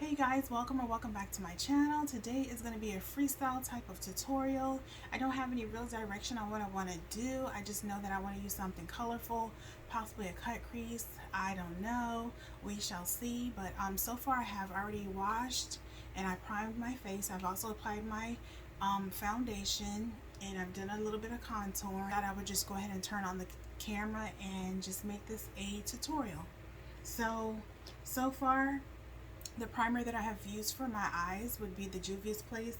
Hey guys, welcome back to my channel. Today is going to be a freestyle type of tutorial. I don't have any real direction on what I want to do. I just know that I want to use something colorful, possibly a cut crease. I don't know. We shall see. But so far I have already washed and I primed my face. I've also applied my foundation and I've done a little bit of contour. I thought I would just go ahead and turn on the camera and just make this a tutorial. So far, the primer that I have used for my eyes would be the Juvia's Place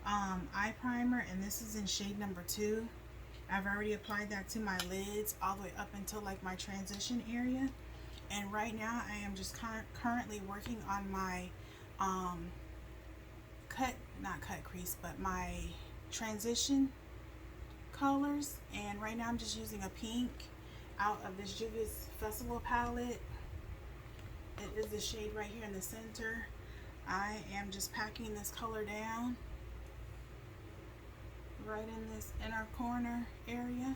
eye primer, and this is in shade number 2. I've already applied that to my lids all the way up until like my transition area, and right now I am just currently working on my not cut crease, but my transition colors. And right now I'm just using a pink out of this Juvia's Festival palette. It is the shade right here in the center. I am just packing this color down right in this inner corner area,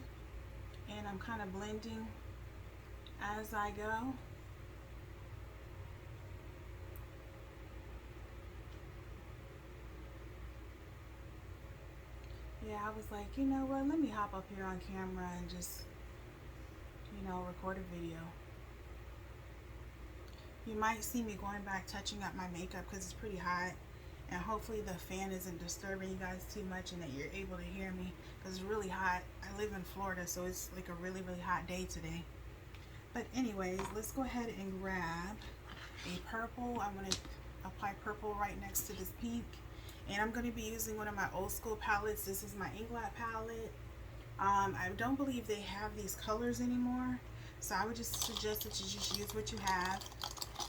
and I'm kind of blending as I go. Yeah, I was like, you know what, let me hop up here on camera and just, record a video. You might see me going back touching up my makeup because it's pretty hot, and hopefully the fan isn't disturbing you guys too much and that you're able to hear me because it's really hot. I live in Florida, so it's like a really hot day today. But anyways, let's go ahead and grab a purple. I'm going to apply purple right next to this pink, and I'm going to be using one of my old school palettes. This is my Inglot palette. I don't believe they have these colors anymore, so I would just suggest that you just use what you have.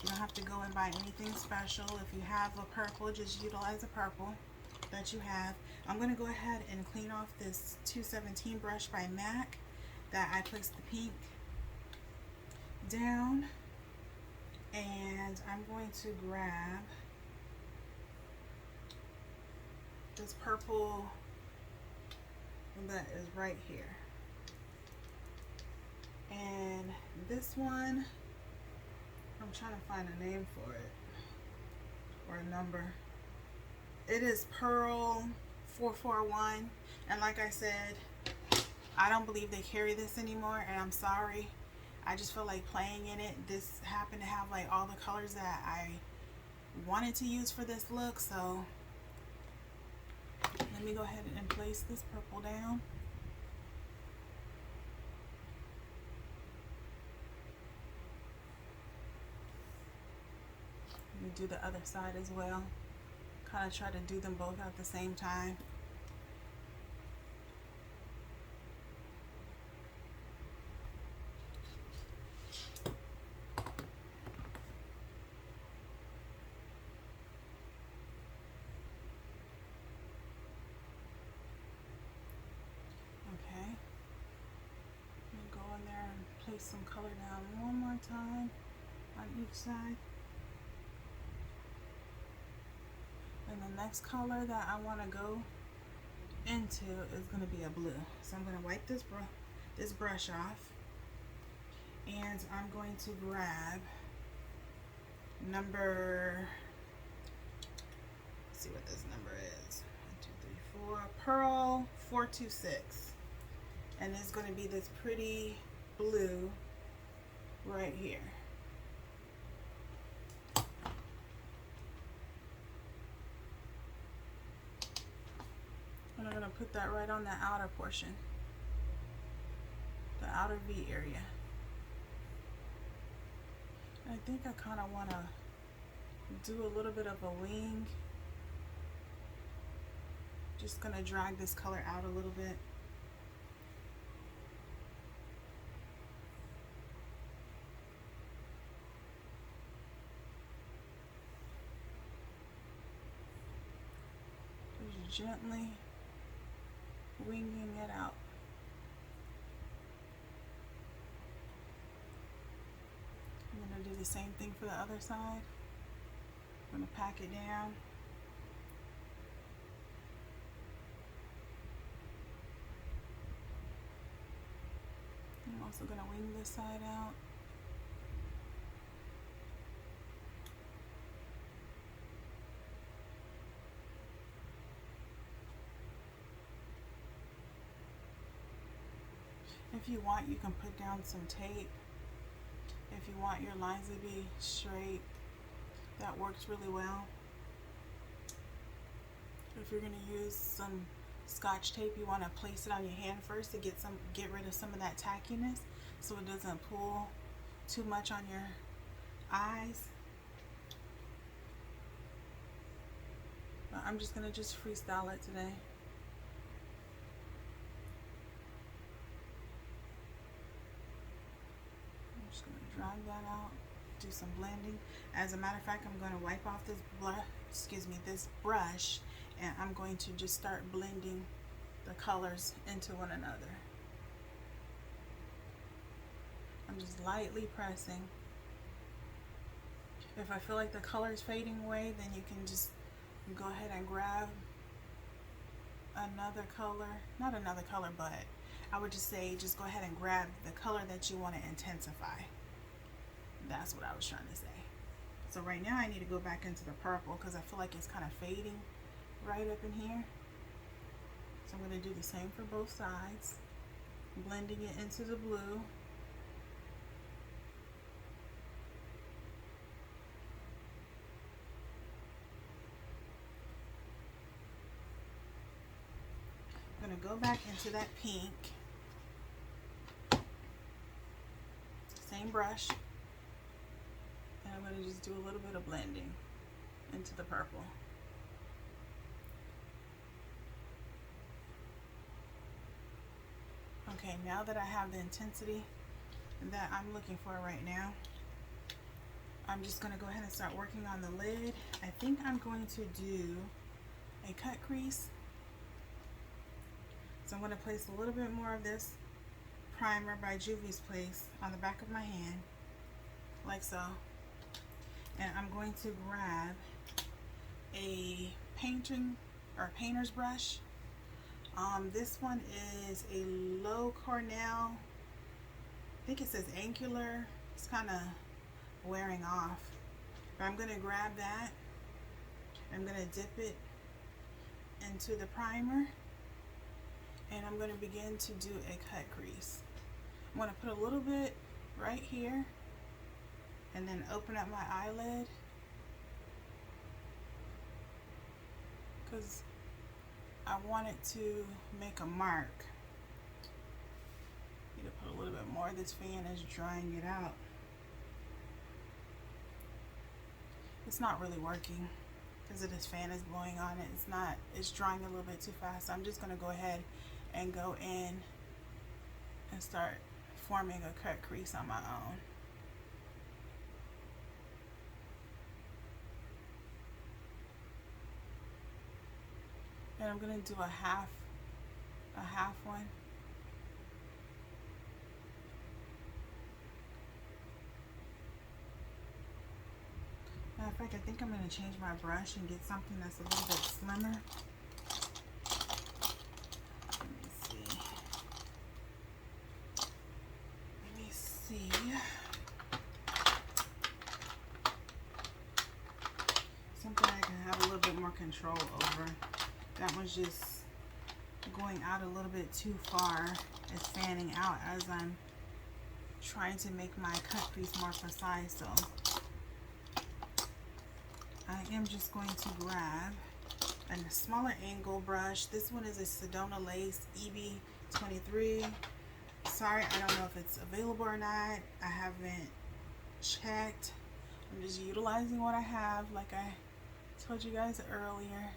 You don't have to go and buy anything special. If you have a purple, just utilize a purple that you have. I'm going to go ahead and clean off this 217 brush by MAC that I placed the pink down. And I'm going to grab this purple that is right here. And this one, I'm trying to find a name for it, or a number. It is Pearl 441, and like I said, I don't believe they carry this anymore, and I'm sorry. I just feel like playing in it. This happened to have like all the colors that I wanted to use for this look, so let me go ahead and place this purple down. Let me do the other side as well. Kind of try to do them both at the same time. Okay. I'm going to go in there and place some color down one more time on each side. And the next color that I want to go into is going to be a blue. So I'm going to wipe this brush off, and I'm going to grab number, let's see what this number is, 1, 2, 3, 4, Pearl 426, and it's going to be this pretty blue right here. And I'm going to put that right on the outer portion, the outer V area. And I think I kind of want to do a little bit of a wing. Just going to drag this color out a little bit. Just gently winging it out. I'm going to do the same thing for the other side. I'm going to pack it down. I'm also going to wing this side out. If you want, you can put down some tape. If you want your lines to be straight, that works really well. If you're going to use some Scotch tape, you want to place it on your hand first to get rid of some of that tackiness so it doesn't pull too much on your eyes. But I'm just going to freestyle it today. I'm just going to drag that out, do some blending. As a matter of fact, I'm going to wipe off this brush, and I'm going to just start blending the colors into one another. I'm just lightly pressing. If I feel like the color is fading away, then you can just go ahead and grab another color. Not another color, but I would just say just go ahead and grab the color that you want to intensify. That's what I was trying to say. So right now I need to go back into the purple because I feel like it's kind of fading right up in here. So I'm going to do the same for both sides, blending it into the blue. I'm going to go back into that pink, same brush, and I'm going to just do a little bit of blending into the purple. Okay, now that I have the intensity that I'm looking for right now, I'm just going to go ahead and start working on the lid. I think I'm going to do a cut crease. So I'm going to place a little bit more of this primer by Juvie's Place on the back of my hand, like so. And I'm going to grab a painter's brush. This one is a low Cornell. I think it says angular. It's kind of wearing off. But I'm going to grab that. I'm going to dip it into the primer. And I'm going to begin to do a cut crease. I'm going to put a little bit right here. And then open up my eyelid. Because I want it to make a mark. Need to put a little bit more. This fan is drying it out. It's not really working because this fan is blowing on it. It's drying a little bit too fast. So I'm just going to go ahead and go in and start forming a cut crease on my own. And I'm going to do a half one. Matter of fact, I think I'm going to change my brush and get something that's a little bit slimmer. Let me see. Something I can have a little bit more control over. That one's just going out a little bit too far. It's fanning out as I'm trying to make my cut crease more precise. So I am just going to grab a smaller angle brush. This one is a Sedona Lace EB23. Sorry, I don't know if it's available or not. I haven't checked. I'm just utilizing what I have, like I told you guys earlier.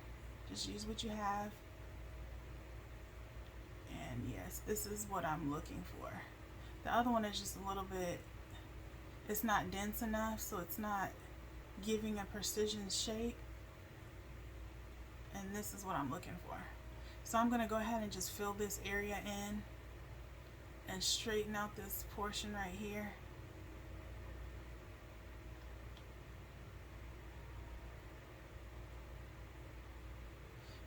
Just use what you have. And yes, this is what I'm looking for. The other one is just a little bit, it's not dense enough, so it's not giving a precision shape. And this is what I'm looking for. So I'm going to go ahead and just fill this area in and straighten out this portion right here.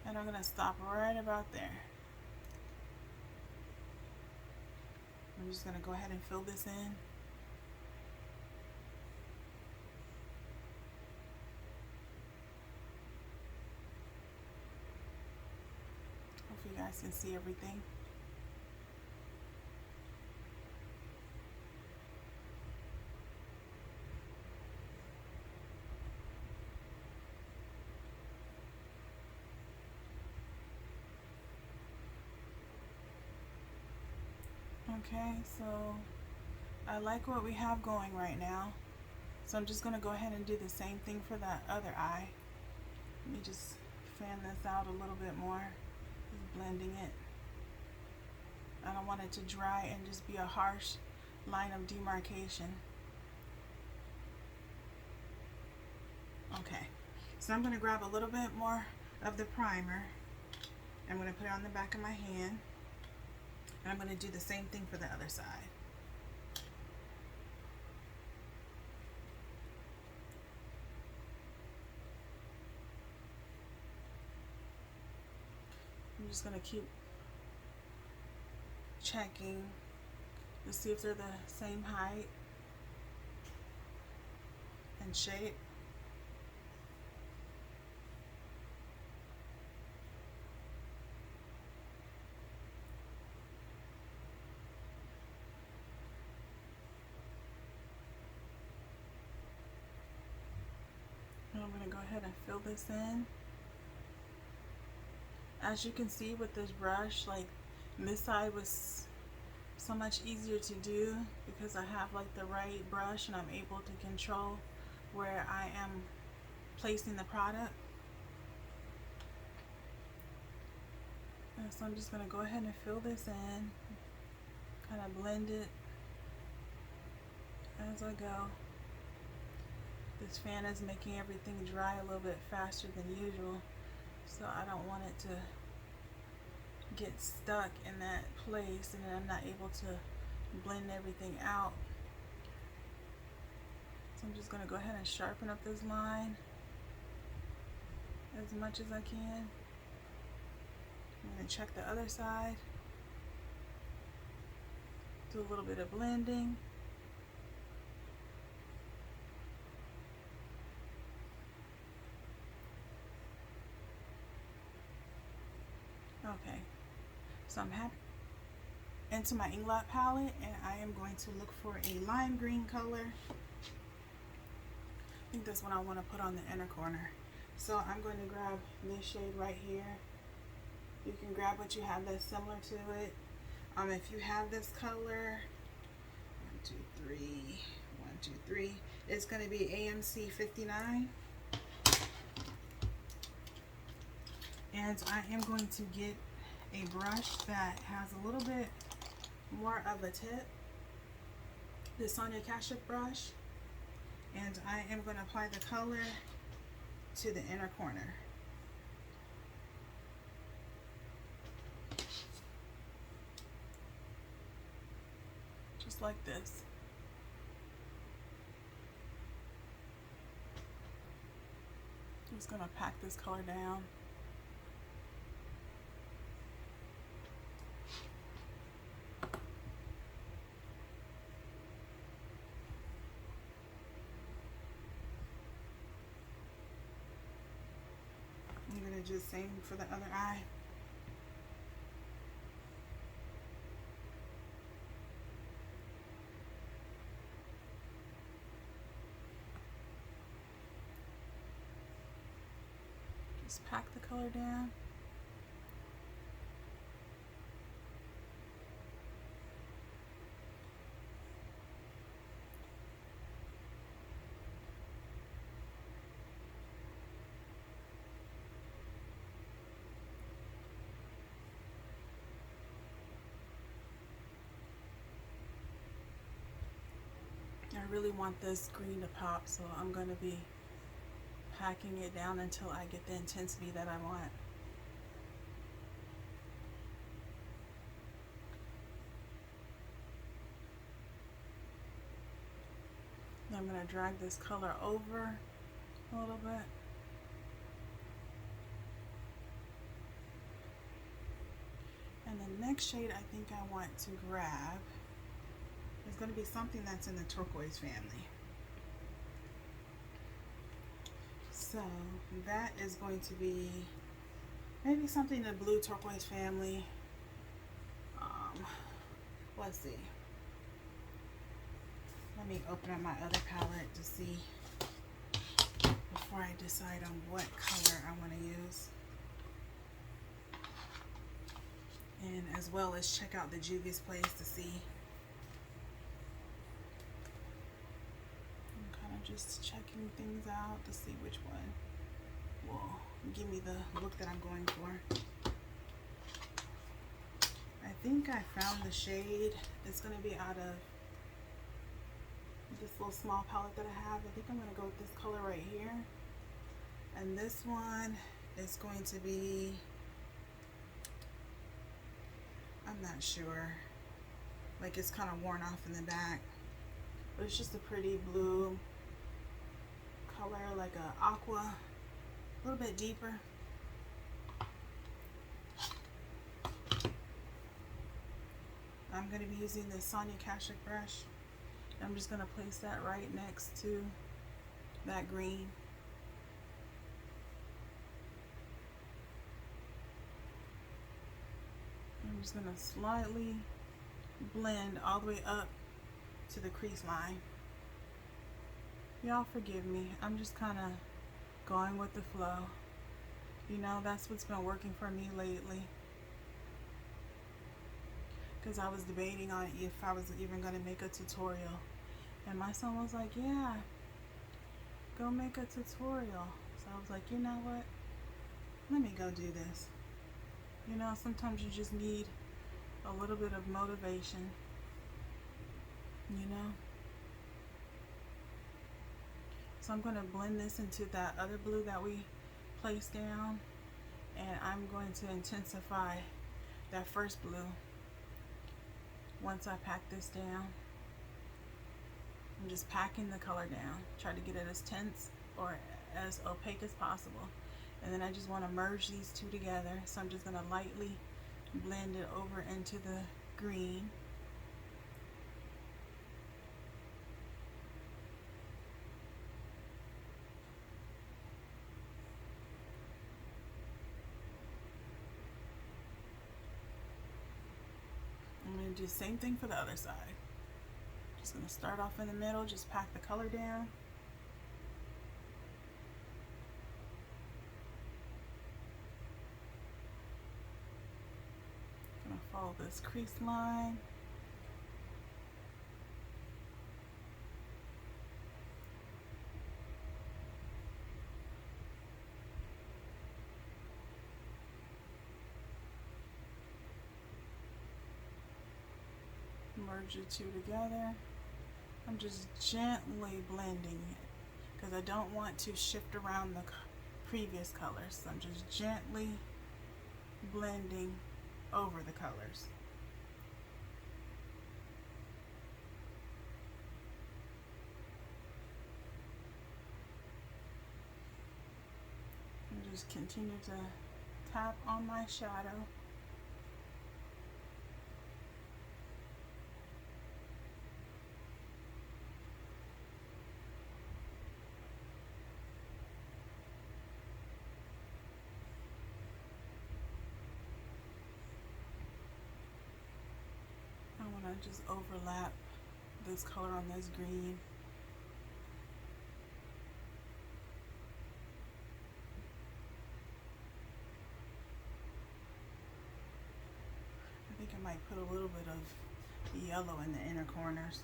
And I'm going to stop right about there. I'm just going to go ahead and fill this in. Hopefully you guys can see everything. Okay, so I like what we have going right now. So I'm just going to go ahead and do the same thing for that other eye. Let me just fan this out a little bit more. Just blending it. I don't want it to dry and just be a harsh line of demarcation. Okay, so I'm going to grab a little bit more of the primer. I'm going to put it on the back of my hand. And I'm going to do the same thing for the other side. I'm just going to keep checking to see if they're the same height and shape. And I'm going to go ahead and fill this in. As you can see with this brush, like this side was so much easier to do because I have like the right brush and I'm able to control where I am placing the product. And so I'm just going to go ahead and fill this in, kind of blend it as I go. This fan is making everything dry a little bit faster than usual, so I don't want it to get stuck in that place and then I'm not able to blend everything out. So I'm just going to go ahead and sharpen up this line as much as I can. I'm going to check the other side, do a little bit of blending. Okay, so I'm happy into my Inglot palette and I am going to look for a lime green color. I think that's what I want to put on the inner corner. So I'm going to grab this shade right here. You can grab what you have that's similar to it. If you have this color, 1, 2, 3, it's going to be AMC 59. And I am going to get a brush that has a little bit more of a tip, the Sonia Kashuk brush, and I am going to apply the color to the inner corner. Just like this. I'm just going to pack this color down. I'm going to do the same for the other eye. Just pack the color down. I really want this green to pop, so I'm going to be packing it down until I get the intensity that I want. Now I'm going to drag this color over a little bit. And the next shade I think I want to grab is going to be something that's in the turquoise family. So that is going to be maybe something in the blue turquoise family. Let's see. Let me open up my other palette to see before I decide on what color I want to use. and as well as check out the Juvia's Place to see. I'm kind of just checking things out to see which one will give me the look that I'm going for. I think I found the shade. It's going to be out of this little small palette that I have. I think I'm going to go with this color right here. And this one is going to be, I'm not sure, like it's kind of worn off in the back, but it's just a pretty blue color, like a aqua, a little bit deeper. I'm going to be using the Sonia Kashuk brush. I'm just going to place that right next to that green. I'm just going to slightly blend all the way up to the crease line. Y'all forgive me. I'm just kind of going with the flow. You know, that's what's been working for me lately. Because I was debating on if I was even going to make a tutorial. And my son was like, yeah, go make a tutorial. So I was like, you know what? Let me go do this. You know, sometimes you just need a little bit of motivation. You know? So I'm going to blend this into that other blue that we placed down. And I'm going to intensify that first blue. Once I pack this down, I'm just packing the color down. Try to get it as tense or as opaque as possible. And then I just want to merge these two together. So I'm just going to lightly blend it over into the green. I'm going to do the same thing for the other side. Just going to start off in the middle, just pack the color down. Going to follow this crease line. Merge the two together. I'm just gently blending it because I don't want to shift around the previous colors. So I'm just gently blending over the colors. And just continue to tap on my shadow. Just overlap this color on this green. I think I might put a little bit of yellow in the inner corners.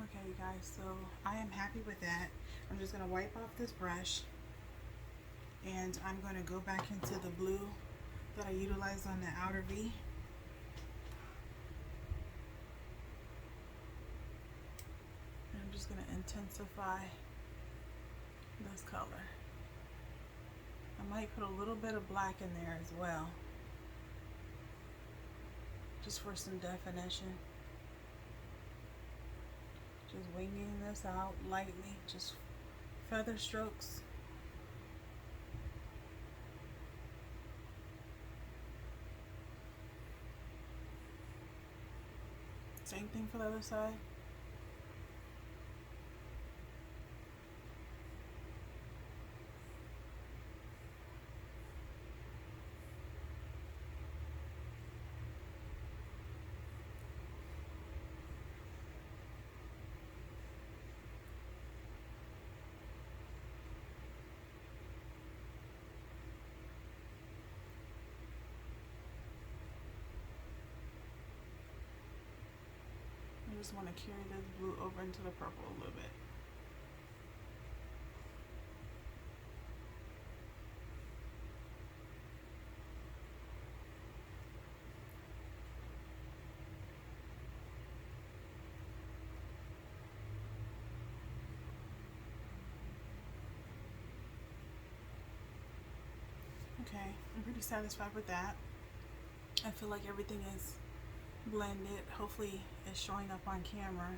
Okay, you guys, so I am happy with that. I'm just going to wipe off this brush. And I'm going to go back into the blue that I utilized on the outer V. And I'm just going to intensify this color. I might put a little bit of black in there as well, just for some definition. Just winging this out lightly, just feather strokes. Same thing for the other side. just want to carry this blue over into the purple a little bit. Okay, I'm pretty satisfied with that. I feel like everything is blended. Hopefully it's showing up on camera.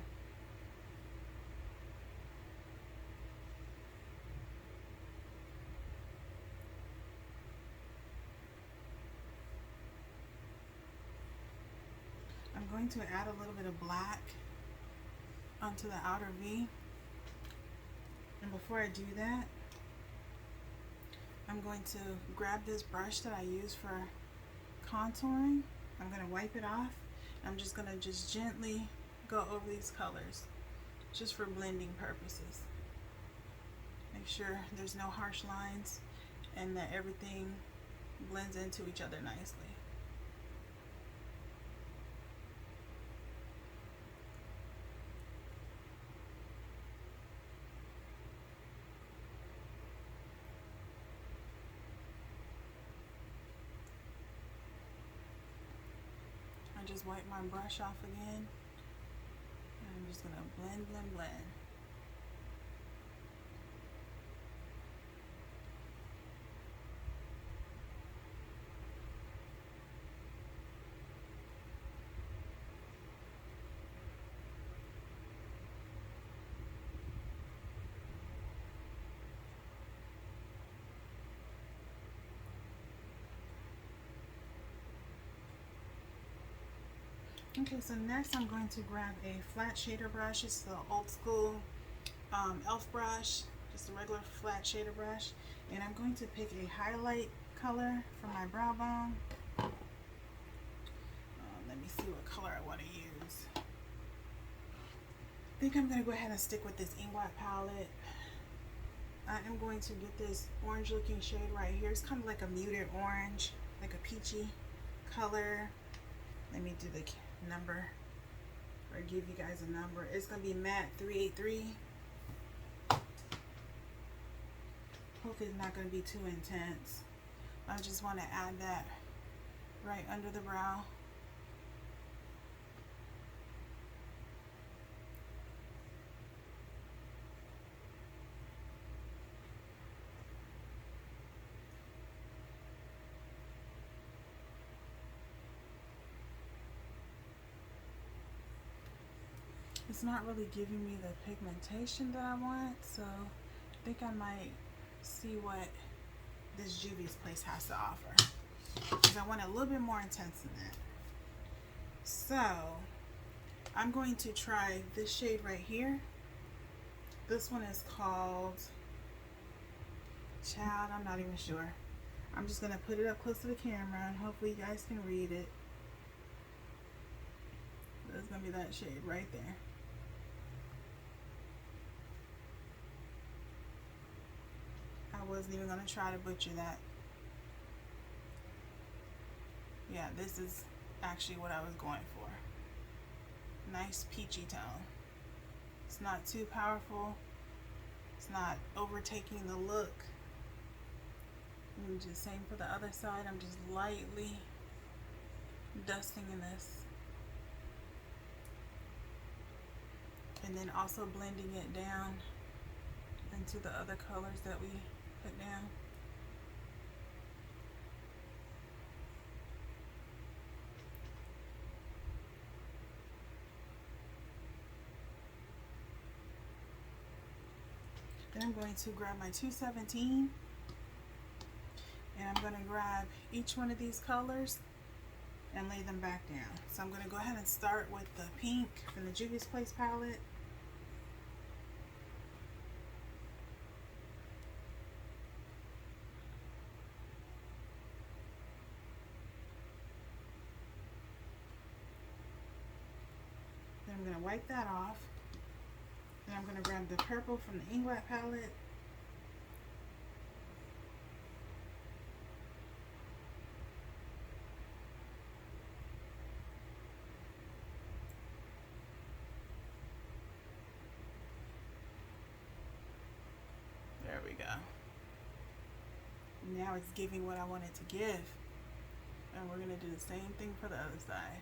I'm going to add a little bit of black onto the outer V. And before I do that, I'm going to grab this brush that I use for contouring. I'm going to wipe it off. I'm just going to just gently go over these colors just for blending purposes. Make sure there's no harsh lines and that everything blends into each other nicely. I just wipe my brush off again, and I'm just going to blend, blend, blend. Okay, so next I'm going to grab a flat shader brush. It's the old school elf brush, just a regular flat shader brush. And I'm going to pick a highlight color for my brow bone. Let me see what color I want to use. I think I'm going to go ahead and stick with this Inkblot palette. I am going to get this orange looking shade right here. It's kind of like a muted orange, like a peachy color. Let me do the number, or give you guys a number. It's going to be matte 383. Hopefully it's not going to be too intense. I just want to add that right under the brow. It's not really giving me the pigmentation that I want, so I think I might see what this Juvia's Place has to offer, because I want a little bit more intense than that. So I'm going to try this shade right here. This one is called Child, I'm not even sure. I'm just going to put it up close to the camera and hopefully you guys can read it. That's going to be that shade right there. I wasn't even going to try to butcher that. Yeah, this is actually what I was going for. Nice peachy tone. It's not too powerful. It's not overtaking the look. And just same for the other side. I'm just lightly dusting in this. And then also blending it down into the other colors that we put down. Then I'm going to grab my 217 and I'm going to grab each one of these colors and lay them back down. So I'm going to go ahead and start with the pink from the Juvia's Place palette. Then I'm going to wipe that off. Then I'm going to grab the purple from the Inkblot palette. Now it's giving what I want it to give. And we're going to do the same thing for the other side.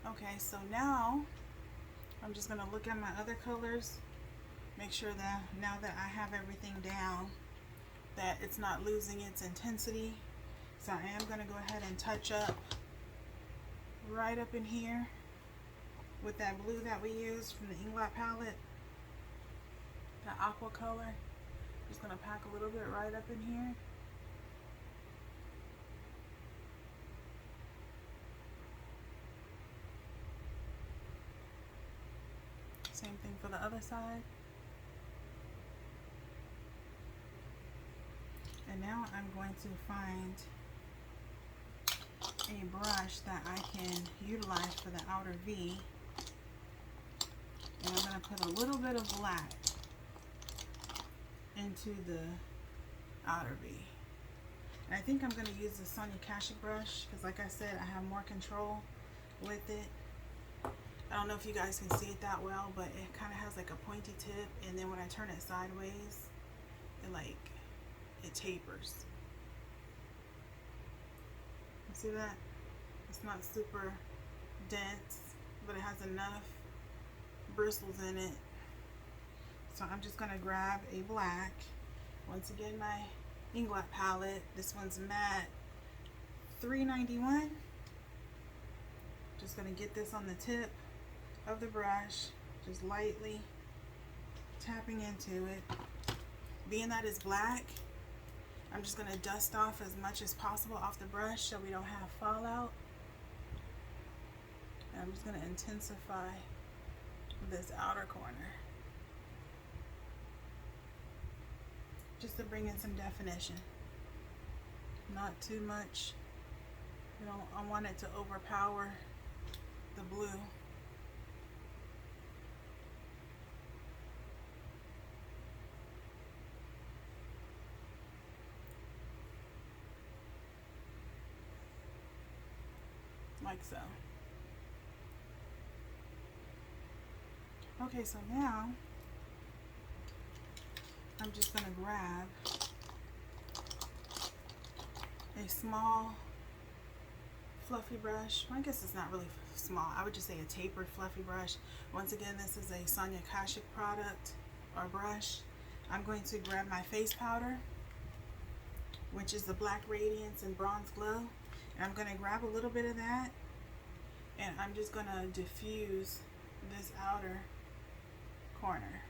Okay, so now I'm just going to look at my other colors, make sure that now that I have everything down, that it's not losing its intensity. So I am going to go ahead and touch up right up in here with that blue that we used from the Inglot palette, the aqua color. Just going to pack a little bit right up in here. Same thing for the other side. And now I'm going to find a brush that I can utilize for the outer V. And I'm going to put a little bit of black into the outer V. And I think I'm going to use the Sonia Kashuk brush because, like I said, I have more control with it. I don't know if you guys can see it that well, but it kind of has like a pointy tip, and then when I turn it sideways, it tapers. You see that? It's not super dense, but it has enough bristles in it. So I'm just gonna grab a black. Once again, my Inglot palette. This one's matte $3.91. Just gonna get this on the tip of the brush, just lightly tapping into it. Being that it's black, I'm just going to dust off as much as possible off the brush so we don't have fallout. And I'm just going to intensify this outer corner just to bring in some definition. Not too much. You know, I want it to overpower the blue. Like so. Okay, so now I'm just going to grab a small fluffy brush. Well, I guess it's not really small. I would just say a tapered fluffy brush. Once again, this is a Sonia Kashuk product or brush. I'm going to grab my face powder, which is the Black Radiance and Bronze Glow. And I'm going to grab a little bit of that, and I'm just going to diffuse this outer corner,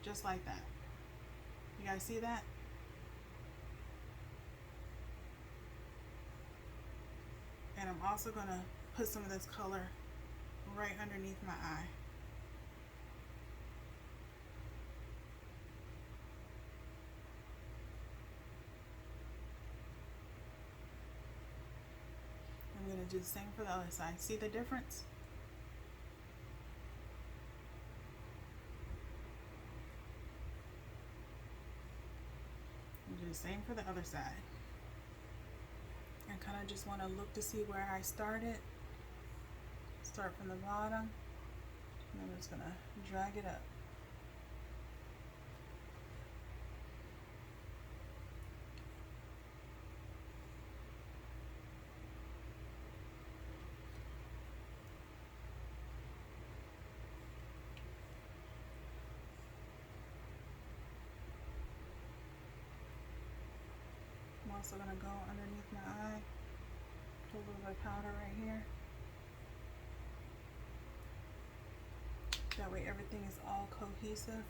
just like that. You guys see that? And I'm also going to put some of this color right underneath my eye. I'm going to do the same for the other side. See the difference? And do the same for the other side. I kind of just want to look to see where I started. Start from the bottom. And I'm just going to drag it up. I'm also going to go underneath my eye, put a little bit of powder right here. That way everything is all cohesive.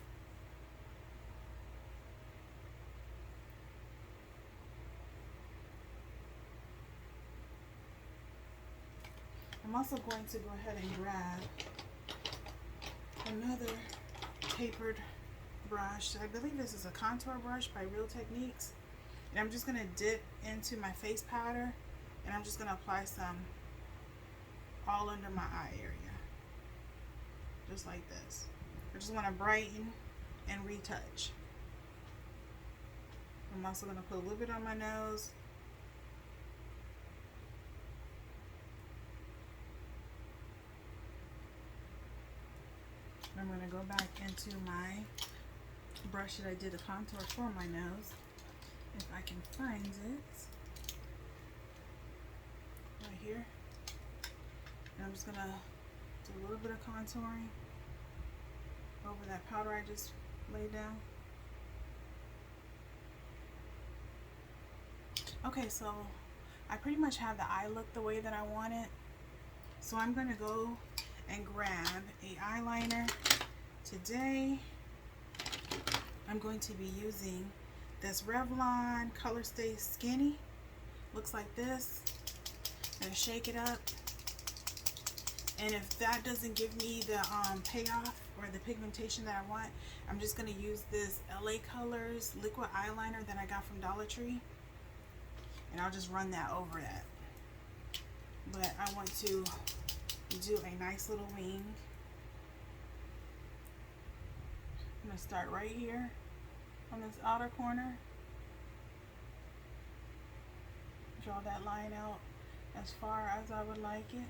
I'm also going to go ahead and grab another tapered brush. I believe this is a contour brush by Real Techniques. And I'm just going to dip into my face powder And I'm just going to apply some all under my eye area, just like this. I just want to brighten and retouch. I'm also going to put a little bit on my nose. I'm going to go back into my brush that I did the contour for my nose, if I can find it. Right here. And I'm just going to do a little bit of contouring over that powder I just laid down. Okay, so I pretty much have the eye look the way that I want it. So I'm going to go and grab a eyeliner. Today I'm going to be using this Revlon Color Stay Skinny. Looks like this. I'm going to shake it up. And if that doesn't give me the payoff or the pigmentation that I want, I'm just going to use this LA Colors liquid eyeliner that I got from Dollar Tree. And I'll just run that over that. But I want to do a nice little wing. I'm going to start right here on this outer corner. Draw that line out as far as I would like it.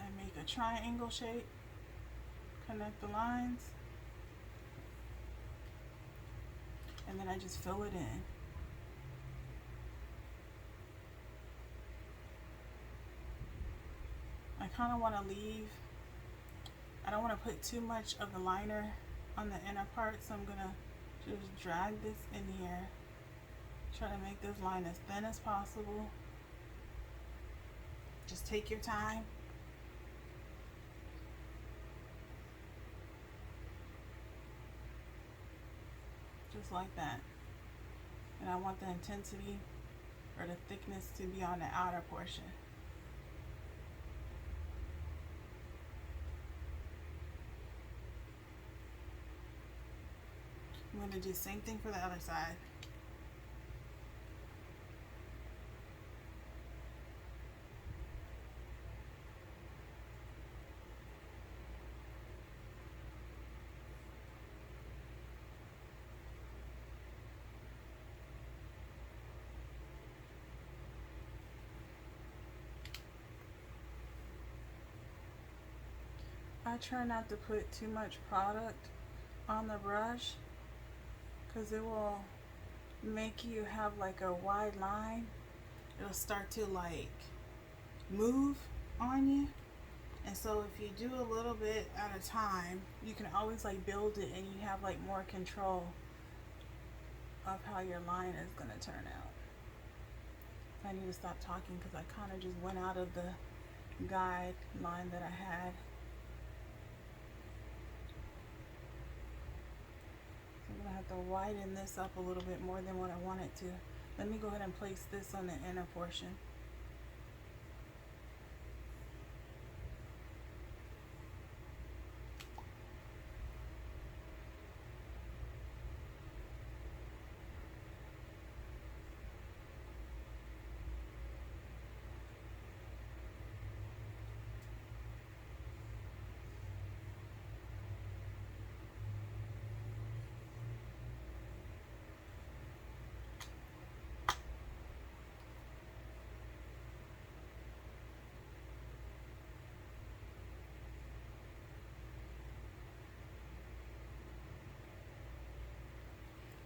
And make a triangle shape. Connect the lines. And then I just fill it in. I kind of want to leave, I don't want to put too much of the liner on the inner part, so I'm going to just drag this in here. Try to make this line as thin as possible. Just take your time. Just like that. And I want the intensity or the thickness to be on the outer portion. I'm going to do the same thing for the other side. I try not to put too much product on the brush, because it will make you have like a wide line. It'll start to like move on you. And so if you do a little bit at a time, you can always like build it and you have like more control of how your line is going to turn out. I need to stop talking because I kind of just went out of the guideline that I had. I'm going to have to widen this up a little bit more than what I want it to. Let me go ahead and place this on the inner portion.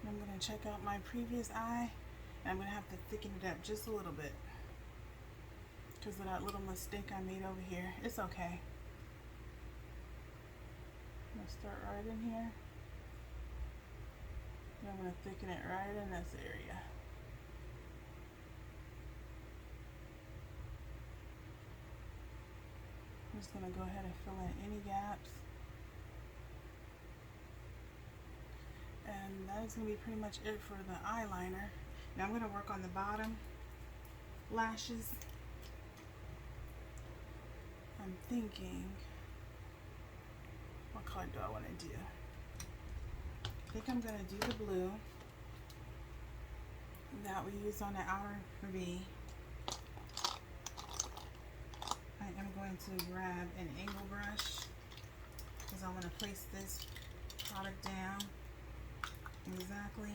I'm going to check out my previous eye, and I'm going to have to thicken it up just a little bit because of that little mistake I made over here. It's okay. I'm going to start right in here. And I'm going to thicken it right in this area. I'm just going to go ahead and fill in any gaps. And that is going to be pretty much it for the eyeliner. Now I'm going to work on the bottom lashes. I'm thinking, what color do I want to do? I think I'm going to do the blue. that we used on the outer V, I am going to grab an angle brush because I want to place this product down exactly.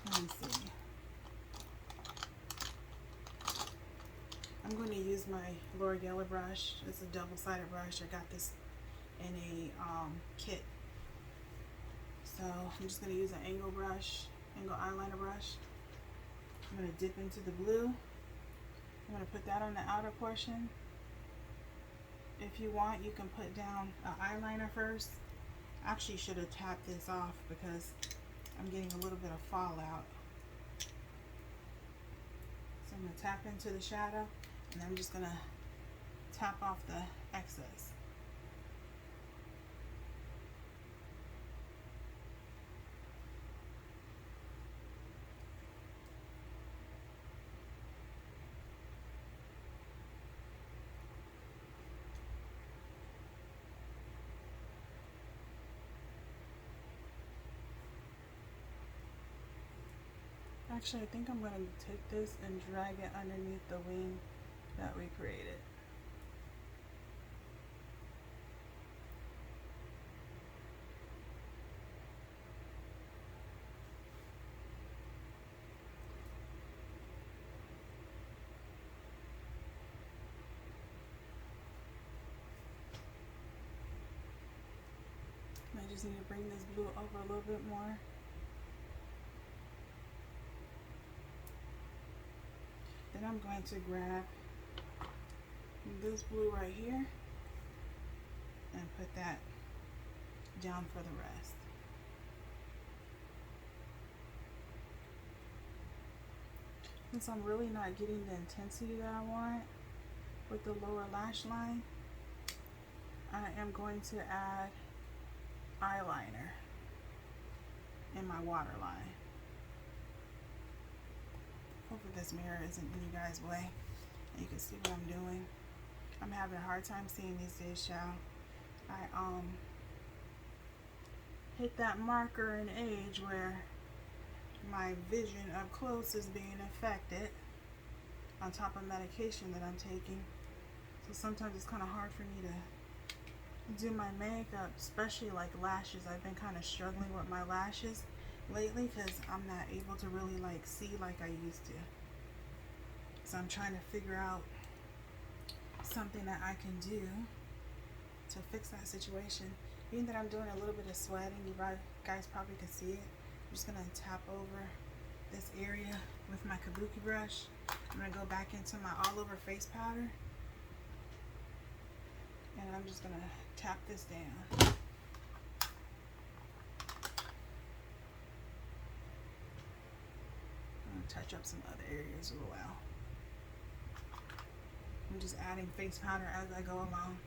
Let me see. I'm going to use my L'Oreal brush. It's a double-sided brush. I got this in a kit. So I'm just going to use an angle eyeliner brush. I'm going to dip into the blue. I'm going to put that on the outer portion. If you want, you can put down an eyeliner first. Actually, should have tapped this off because I'm getting a little bit of fallout. So I'm going to tap into the shadow, and I'm just going to tap off the excess. Actually, I think I'm going to take this and drag it underneath the wing that we created. I just need to bring this blue over a little bit more. Then I'm going to grab this blue right here and put that down for the rest. Since I'm really not getting the intensity that I want with the lower lash line, I am going to add eyeliner in my waterline. Hopefully this mirror isn't in you guys' way and you can see what I'm doing. I'm having a hard time seeing these days, child. I hit that marker in age where my vision up close is being affected on top of medication that I'm taking. So sometimes it's kind of hard for me to do my makeup, especially like lashes. I've been kind of struggling with my lashes lately because I'm not able to really like see like I used to. So I'm trying to figure out something that I can do to fix that situation. Being that I'm doing a little bit of sweating, you guys probably can see it. I'm just gonna tap over this area with my kabuki brush. I'm gonna go back into my all over face powder, and I'm just gonna tap this down. Touch up some other areas as well. I'm just adding face powder as I go along.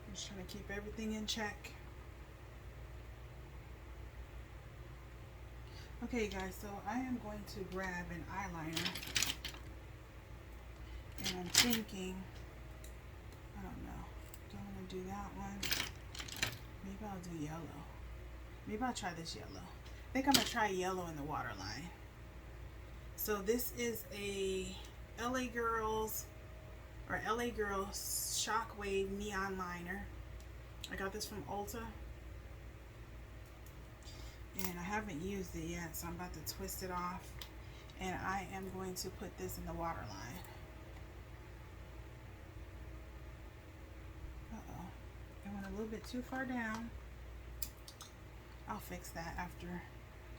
I'm just trying to keep everything in check. Okay guys, so I am going to grab an eyeliner, and I'm thinking, I don't know, do I want to do that one? Maybe I'll do yellow. Maybe I'll try this yellow. I think I'm going to try yellow in the waterline. So this is a LA Girls Shockwave Neon Liner. I got this from Ulta. And I haven't used it yet, so I'm about to twist it off. And I am going to put this in the waterline. Uh-oh. I went a little bit too far down. I'll fix that after.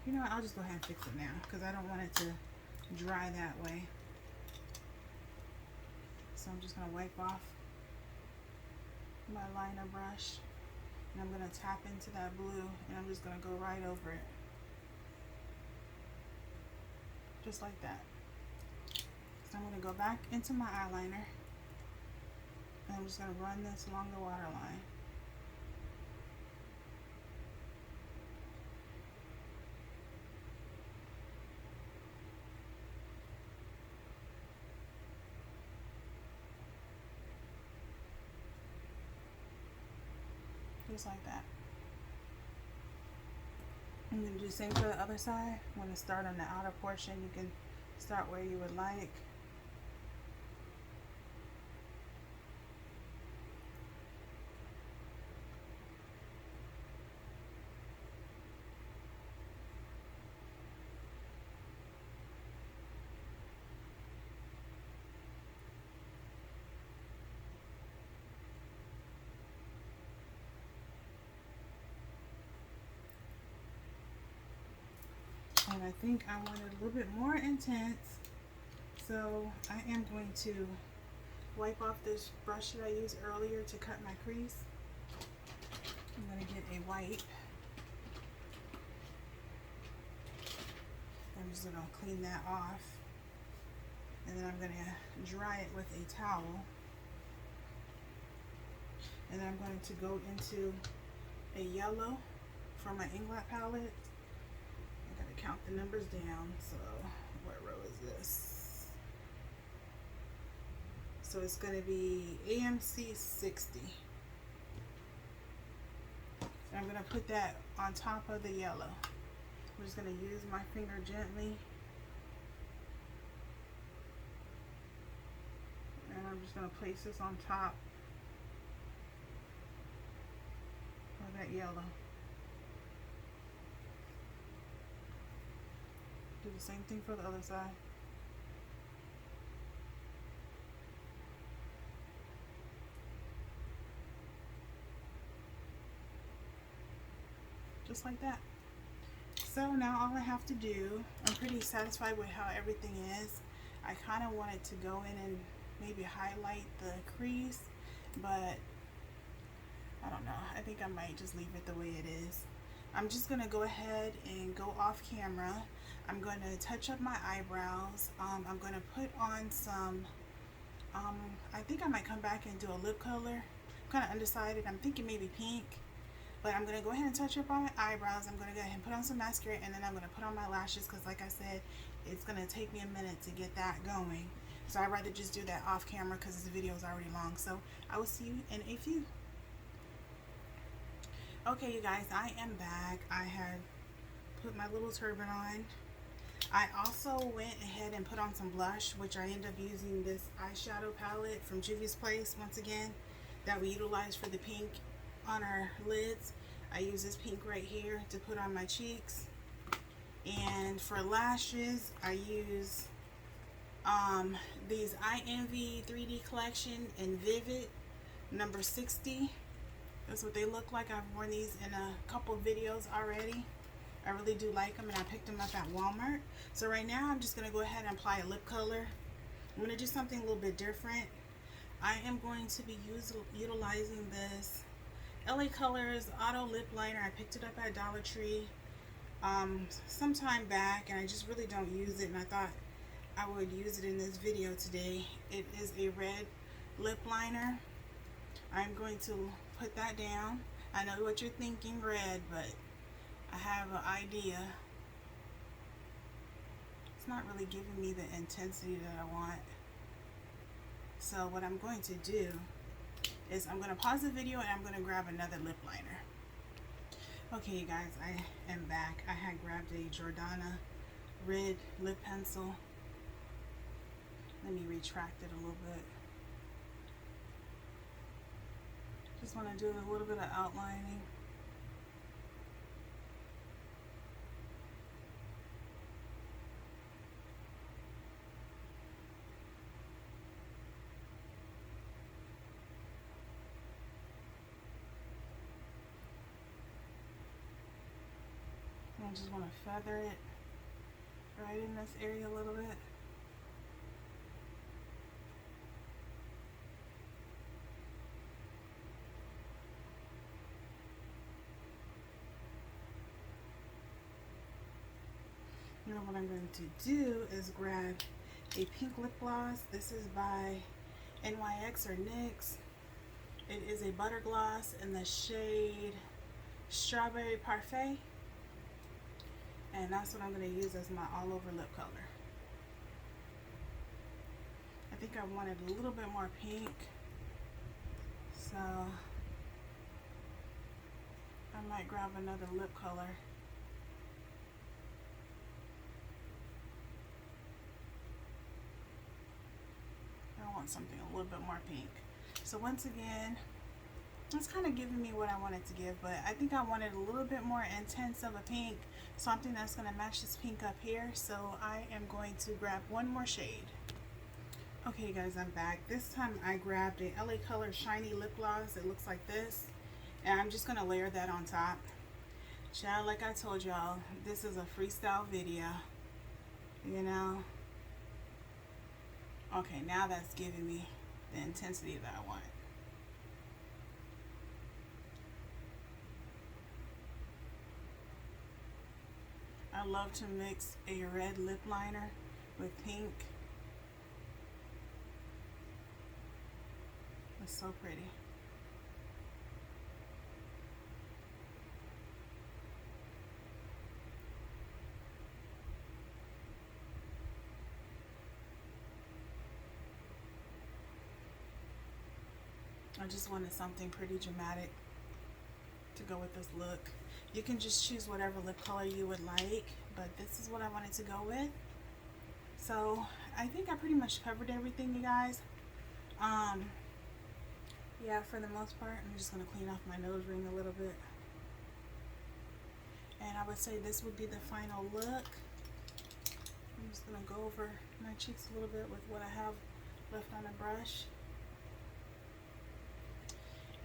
You know what? I'll just go ahead and fix it now because I don't want it to dry that way. So I'm just going to wipe off my liner brush. And I'm going to tap into that blue and I'm just going to go right over it. Just like that. So I'm going to go back into my eyeliner. And I'm just going to run this along the waterline. Just like that. I'm going to do the same for the other side. I'm going to start on the outer portion. You can start where you would like. And I think I want it a little bit more intense. So I am going to wipe off this brush that I used earlier to cut my crease. I'm going to get a wipe. I'm just going to clean that off. And then I'm going to dry it with a towel. And then I'm going to go into a yellow for my Inglot palette. I gotta count the numbers down. So what row is this? So it's gonna be AMC 60. And I'm gonna put that on top of the yellow. I'm just gonna use my finger gently. And I'm just gonna place this on top of that yellow. Do the same thing for the other side. Just like that. So now all I have to do, I'm pretty satisfied with how everything is. I kind of wanted to go in and maybe highlight the crease, but I don't know. I think I might just leave it the way it is. I'm just going to go ahead and go off camera. I'm going to touch up my eyebrows. I'm going to put on some, I think I might come back and do a lip color. I'm kind of undecided. I'm thinking maybe pink. But I'm going to go ahead and touch up on my eyebrows. I'm going to go ahead and put on some mascara, and then I'm going to put on my lashes because, like I said, it's going to take me a minute to get that going. So I'd rather just do that off camera because this video is already long. So I will see you in a few. Okay, you guys, I am back. I had put my little turban on. I also went ahead and put on some blush, which I ended up using this eyeshadow palette from Juvia's Place once again that we utilized for the pink on our lids. I use this pink right here to put on my cheeks. And for lashes, I use these I Envy 3D collection in Vivid number 60. That's what they look like. I've worn these in a couple videos already. I really do like them, and I picked them up at Walmart. So right now I'm just going to go ahead and apply a lip color. I'm going to do something a little bit different. I am going to be utilizing this LA Colors Auto Lip Liner. I picked it up at Dollar Tree some time back, and I just really don't use it, and I thought I would use it in this video today. It is a red lip liner. I'm going to put that down. I know what you're thinking, red, but I have an idea. It's not really giving me the intensity that I want. So what I'm going to do is I'm going to pause the video and I'm going to grab another lip liner. Okay, you guys, I am back. I had grabbed a Jordana red lip pencil. Let me retract it a little bit. Just want to do a little bit of outlining. I just want to feather it right in this area a little bit. Now what I'm going to do is grab a pink lip gloss. This is by NYX or NYX. It is a butter gloss in the shade Strawberry Parfait. And that's what I'm going to use as my all over lip color. I think I wanted a little bit more pink. So I might grab another lip color. I want something a little bit more pink. So once again, it's kind of giving me what I wanted to give, but I think I wanted a little bit more intense of a pink, something that's going to match this pink up here. So I am going to grab one more shade. Okay guys, I'm back. This time I grabbed a LA Color Shiny Lip Gloss. It looks like this, and I'm just going to layer that on top. Child, like I told y'all, this is a freestyle video, you know. Okay, now that's giving me the intensity that I want. I love to mix a red lip liner with pink. It's so pretty. I just wanted something pretty dramatic to go with this look. You can just choose whatever lip color you would like, but this is what I wanted to go with. So I think I pretty much covered everything, you guys. Yeah, for the most part. I'm just going to clean off my nose ring a little bit. And I would say this would be the final look. I'm just going to go over my cheeks a little bit with what I have left on the brush.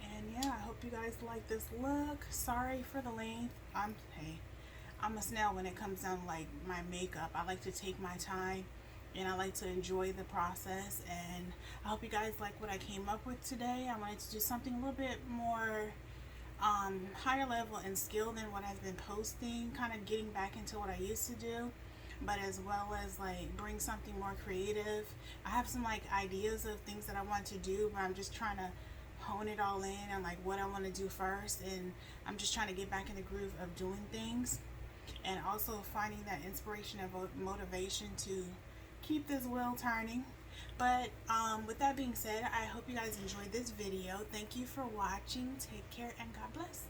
And yeah, I hope you guys like this look. Sorry for the length. Hey, I'm a snail when it comes down to like my makeup. I like to take my time and I like to enjoy the process, and I hope you guys like what I came up with today. I wanted to do something a little bit more higher level and skill than what I've been posting, kind of getting back into what I used to do, but as well as like bring something more creative. I have some like ideas of things that I want to do, but I'm just trying to hone it all in and like what I want to do first, and I'm just trying to get back in the groove of doing things, and also finding that inspiration and motivation to keep this wheel turning. But with that being said, I hope you guys enjoyed this video. Thank you for watching. Take care and God bless.